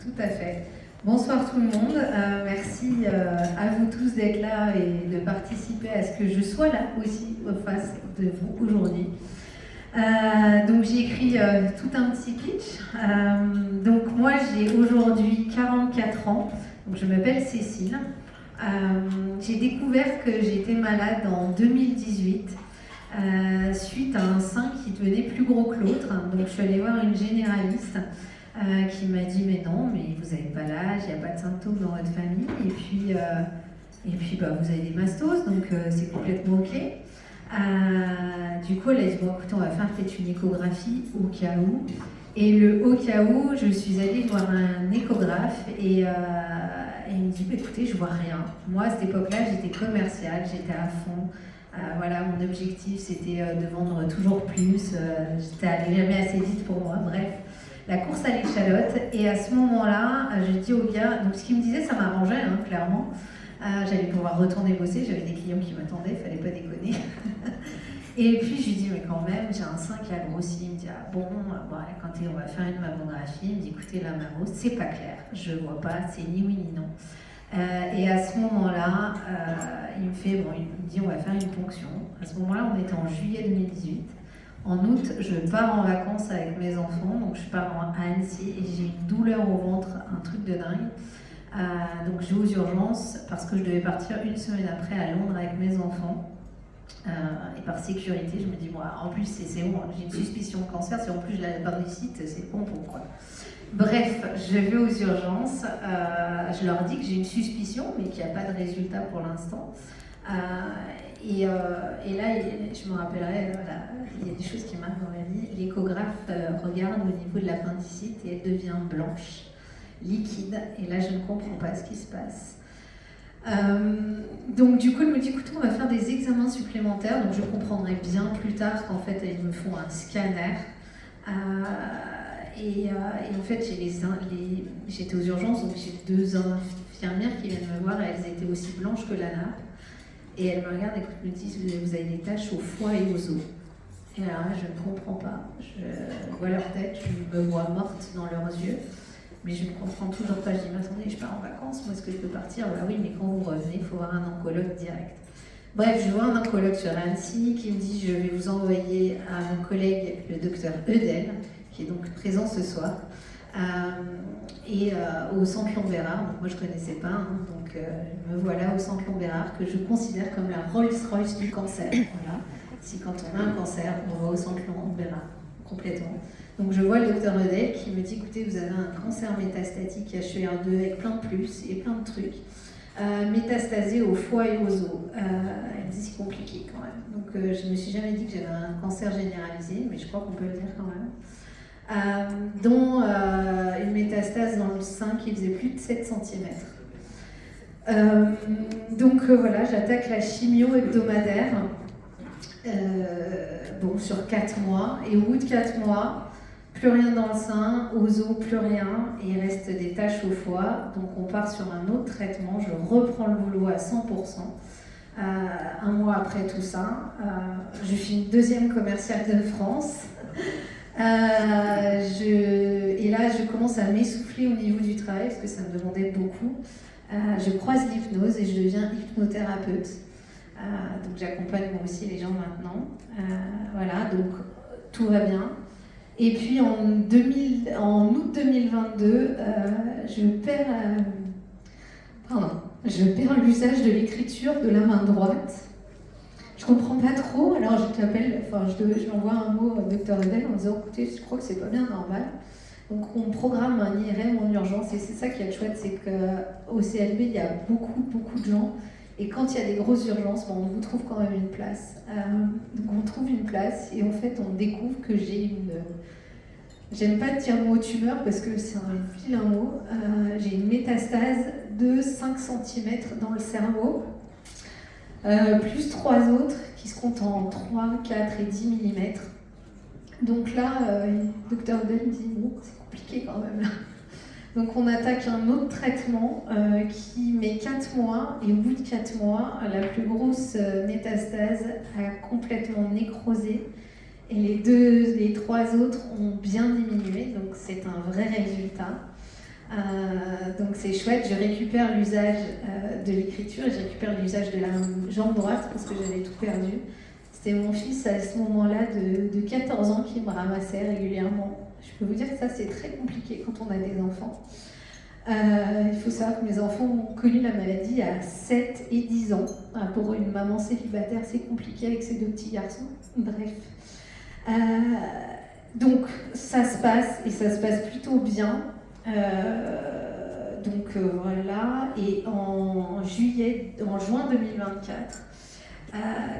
tout à fait. Bonsoir tout le monde, merci à vous tous d'être là et de participer à ce que je sois là aussi en face de vous aujourd'hui. Donc j'ai écrit tout un petit pitch. Donc moi j'ai aujourd'hui 44 ans, donc je m'appelle Cécile. J'ai découvert que j'étais malade en 2018 suite à un sein qui devenait plus gros que l'autre. Donc je suis allée voir une généraliste qui m'a dit mais non, mais vous n'avez pas l'âge, il n'y a pas de symptômes dans votre famille, et puis vous avez des mastoses, donc c'est complètement ok. Du coup elle a dit bon écoutez, on va faire peut-être une échographie au cas où, et le au cas où je suis allée voir un échographe et il me dit écoutez, je vois rien. Moi à cette époque-là j'étais commerciale, j'étais à fond. Voilà, mon objectif c'était de vendre toujours plus, j'étais allée jamais assez vite pour moi, bref, la course à l'échalote. Et à ce moment-là, je dis au gars, donc ce qu'il me disait ça m'arrangeait, hein, clairement, j'allais pouvoir retourner bosser, j'avais des clients qui m'attendaient, fallait pas déconner. Et puis je lui dis mais quand même, j'ai un sein qui a grossi. Il me dit ah bon, quand on va faire une mammographie, il me dit écoutez la mammo c'est pas clair, je vois pas, c'est ni oui ni non. Et à ce moment-là, il me dit on va faire une ponction. À ce moment-là, on était en juillet 2018. En août, je pars en vacances avec mes enfants, donc je pars à Annecy et j'ai une douleur au ventre, un truc de dingue. Donc je vais aux urgences parce que je devais partir une semaine après à Londres avec mes enfants. Et par sécurité, je me dis, moi, en plus c'est bon, j'ai une suspicion de cancer, si en plus je la l'appendicite, c'est bon pourquoi. Bref, je vais aux urgences, je leur dis que j'ai une suspicion, mais qu'il n'y a pas de résultat pour l'instant. Et là, je me rappellerai, voilà, il y a des choses qui marquent dans la vie. L'échographe regarde au niveau de l'appendicite et elle devient blanche, liquide, et là je ne comprends pas ce qui se passe. Donc du coup elle me dit écoute, on va faire des examens supplémentaires, donc je comprendrai bien plus tard qu'en fait elles me font un scanner. Et en fait j'étais aux urgences, donc j'ai deux infirmières qui viennent me voir et elles étaient aussi blanches que la nappe. Et elles me regardent et me disent vous avez des taches au foie et aux os. Et alors là je ne comprends pas, je vois leur tête, je me vois morte dans leurs yeux. Mais je ne comprends toujours pas. Je dis, mais attendez, je pars en vacances, moi est-ce que je peux partir? Bah oui, mais quand vous revenez, il faut voir un oncologue direct. Bref, je vois un oncologue sur Annecy qui me dit, je vais vous envoyer à mon collègue, le docteur Eudel, qui est donc présent ce soir, au centre Lambert. Donc moi je ne connaissais pas, hein, donc me voilà au centre Lambert, que je considère comme la Rolls-Royce du cancer. Voilà. Si quand on a un cancer, on va au centre Lambert, complètement. Donc je vois le docteur Eudel qui me dit écoutez, vous avez un cancer métastatique HER2 avec plein de plus et plein de trucs, métastasé au foie et aux os. Elle me dit c'est compliqué quand même. Donc je ne me suis jamais dit que j'avais un cancer généralisé, mais je crois qu'on peut le dire quand même. Dont une métastase dans le sein qui faisait plus de 7 cm. Donc voilà, j'attaque la chimio hebdomadaire. Sur 4 mois, et au bout de 4 mois, plus rien dans le sein, aux os, plus rien, et il reste des taches au foie. Donc on part sur un autre traitement, je reprends le boulot à 100%. Un mois après tout ça, je suis une deuxième commerciale de France. Et là, je commence à m'essouffler au niveau du travail, parce que ça me demandait beaucoup. Je croise l'hypnose et je deviens hypnothérapeute. Donc j'accompagne moi aussi les gens maintenant. Voilà, donc tout va bien. Et puis en août 2022, je perds l'usage de l'écriture de la main droite. Je comprends pas trop, alors je m'envoie un mot au docteur Eudel en disant écoutez, je crois que c'est pas bien normal. Donc on programme un IRM en urgence, et c'est ça qui est chouette, c'est qu'au CLB il y a beaucoup de gens. Et quand il y a des grosses urgences, on vous trouve quand même une place. Donc on trouve une place et en fait on découvre que j'ai j'aime pas dire le mot tumeur parce que c'est un vilain mot. J'ai une métastase de 5 cm dans le cerveau, plus 3 autres qui se comptent en 3, 4 et 10 mm. Donc là, le docteur Eudel me dit bon, c'est compliqué quand même là. Donc on attaque un autre traitement qui met 4 mois, et au bout de 4 mois, la plus grosse métastase a complètement nécrosé, et les 3 autres ont bien diminué, donc c'est un vrai résultat. Donc c'est chouette, je récupère l'usage de l'écriture et je récupère l'usage de la jambe droite parce que j'avais tout perdu. C'était mon fils à ce moment-là de 14 ans qui me ramassait régulièrement. Je peux vous dire que ça c'est très compliqué quand on a des enfants. Il faut savoir que mes enfants ont connu la maladie à 7 et 10 ans. Pour une maman célibataire, c'est compliqué avec ses 2 petits garçons. Bref. Donc ça se passe et ça se passe plutôt bien. Voilà. Et en juin 2024,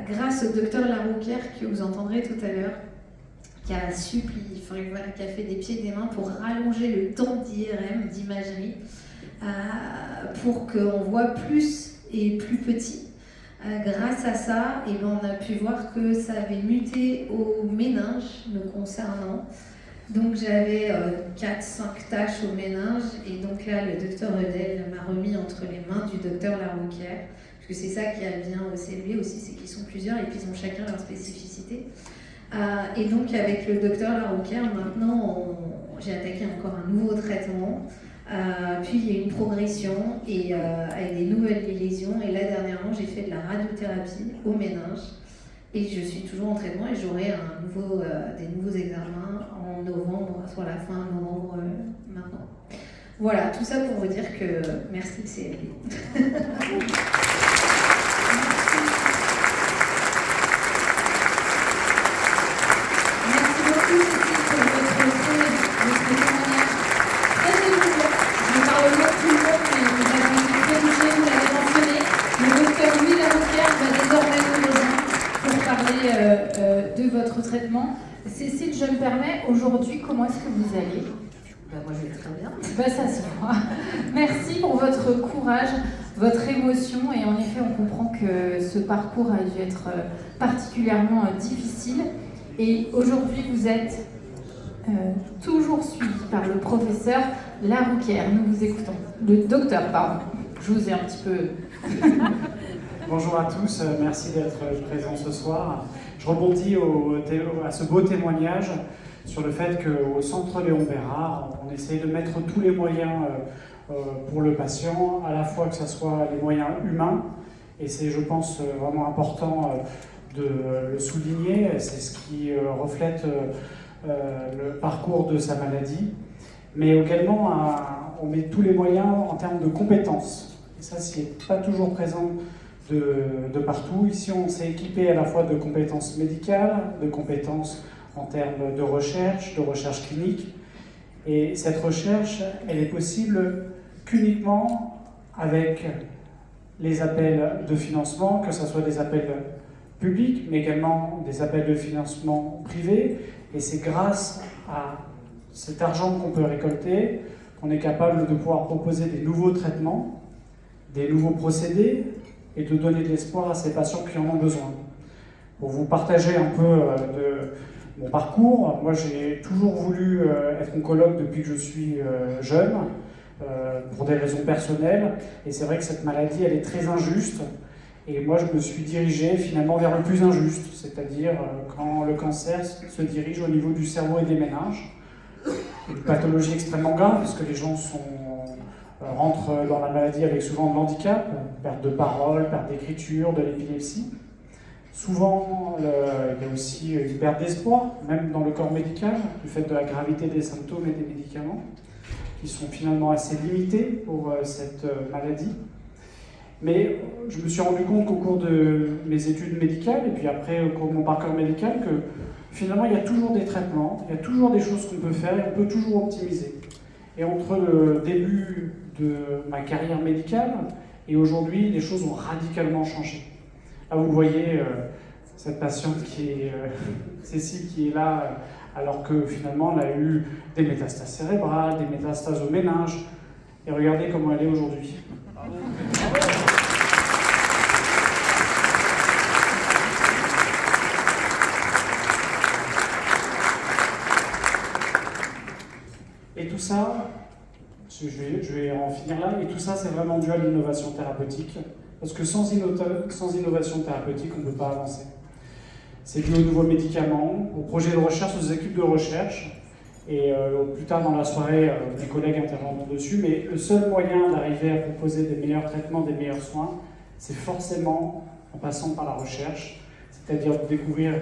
grâce au docteur Larouquière que vous entendrez tout à l'heure, qui a qui a fait des pieds et des mains pour rallonger le temps d'IRM, d'imagerie, pour qu'on voit plus et plus petit. Grâce à ça, on a pu voir que ça avait muté au méninge me concernant. Donc j'avais 4-5 taches au méninge et donc là le docteur Eudel m'a remis entre les mains du docteur Larouquière, parce que c'est ça qui a bien CLB aussi, c'est qu'ils sont plusieurs et puis ils ont chacun leur spécificité. Et donc avec le docteur Larouquière, maintenant j'ai attaqué encore un nouveau traitement, puis il y a une progression et avec des nouvelles lésions, et là dernièrement j'ai fait de la radiothérapie au méninge et je suis toujours en traitement et j'aurai des nouveaux examens en novembre, soit la fin novembre maintenant. Voilà, tout ça pour vous dire que merci CLB. De votre traitement. Cécile, je me permets, aujourd'hui, comment est-ce que vous allez? Moi, je vais très bien. Ça se voit. Merci pour votre courage, votre émotion, et en effet, on comprend que ce parcours a dû être particulièrement difficile. Et aujourd'hui, vous êtes toujours suivi par le professeur Larouquière. Nous vous écoutons. Le docteur, pardon. Je vous ai un petit peu... Bonjour à tous, merci d'être présents ce soir. Je rebondis à ce beau témoignage sur le fait qu'au Centre Léon Bérard, on essaye de mettre tous les moyens pour le patient, à la fois que ce soit les moyens humains, et c'est, je pense, vraiment important de le souligner, c'est ce qui reflète le parcours de sa maladie, mais également on met tous les moyens en termes de compétences, et ça, c'est pas toujours présent de partout. Ici, on s'est équipé à la fois de compétences médicales, de compétences en termes de recherche clinique. Et cette recherche, elle est possible qu'uniquement avec les appels de financement, que ce soit des appels publics, mais également des appels de financement privés. Et c'est grâce à cet argent qu'on peut récolter qu'on est capable de pouvoir proposer des nouveaux traitements, des nouveaux procédés, et de donner de l'espoir à ces patients qui en ont besoin. Pour vous partager un peu de mon parcours, moi j'ai toujours voulu être oncologue depuis que je suis jeune, pour des raisons personnelles, et c'est vrai que cette maladie elle est très injuste, et moi je me suis dirigé finalement vers le plus injuste, c'est-à-dire quand le cancer se dirige au niveau du cerveau et des méninges, une pathologie extrêmement grave, puisque les gens rentrent dans la maladie avec souvent de l'handicap, perte de parole, perte d'écriture, de l'épilepsie. Souvent, il y a aussi une perte d'espoir, même dans le corps médical, du fait de la gravité des symptômes et des médicaments, qui sont finalement assez limités pour cette maladie. Mais je me suis rendu compte qu'au cours de mes études médicales, et puis après au cours de mon parcours médical, que finalement il y a toujours des traitements, il y a toujours des choses qu'on peut faire et on peut toujours optimiser. Et entre le début de ma carrière médicale et aujourd'hui, les choses ont radicalement changé. Là, vous voyez cette patiente qui est Cécile qui est là, alors que finalement, elle a eu des métastases cérébrales, des métastases au méninge. Et regardez comment elle est aujourd'hui. Et tout ça, je vais en finir là, et tout ça c'est vraiment dû à l'innovation thérapeutique, parce que sans innovation thérapeutique, on ne peut pas avancer. C'est dû aux nouveaux médicaments, aux projets de recherche, aux équipes de recherche, Et plus tard dans la soirée, mes collègues interviendront dessus, mais le seul moyen d'arriver à proposer des meilleurs traitements, des meilleurs soins, c'est forcément en passant par la recherche, c'est-à-dire de découvrir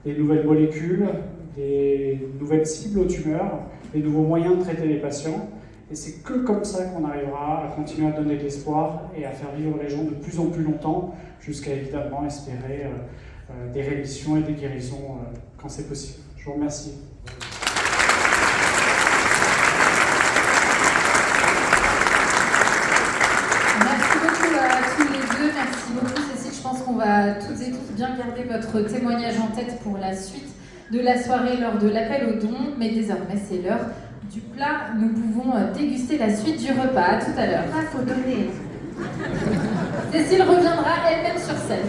des nouvelles molécules, des nouvelles cibles aux tumeurs, des nouveaux moyens de traiter les patients. Et c'est que comme ça qu'on arrivera à continuer à donner de l'espoir et à faire vivre les gens de plus en plus longtemps, jusqu'à évidemment espérer des rémissions et des guérisons quand c'est possible. Je vous remercie. Merci beaucoup à tous les deux, merci beaucoup Cécile. Je pense qu'on va toutes et tous bien garder votre témoignage en tête pour la suite de la soirée lors de l'appel aux dons, mais désormais c'est l'heure du plat. Nous pouvons déguster la suite du repas. À tout à l'heure. Ah, faut donner. Cécile reviendra elle-même sur scène.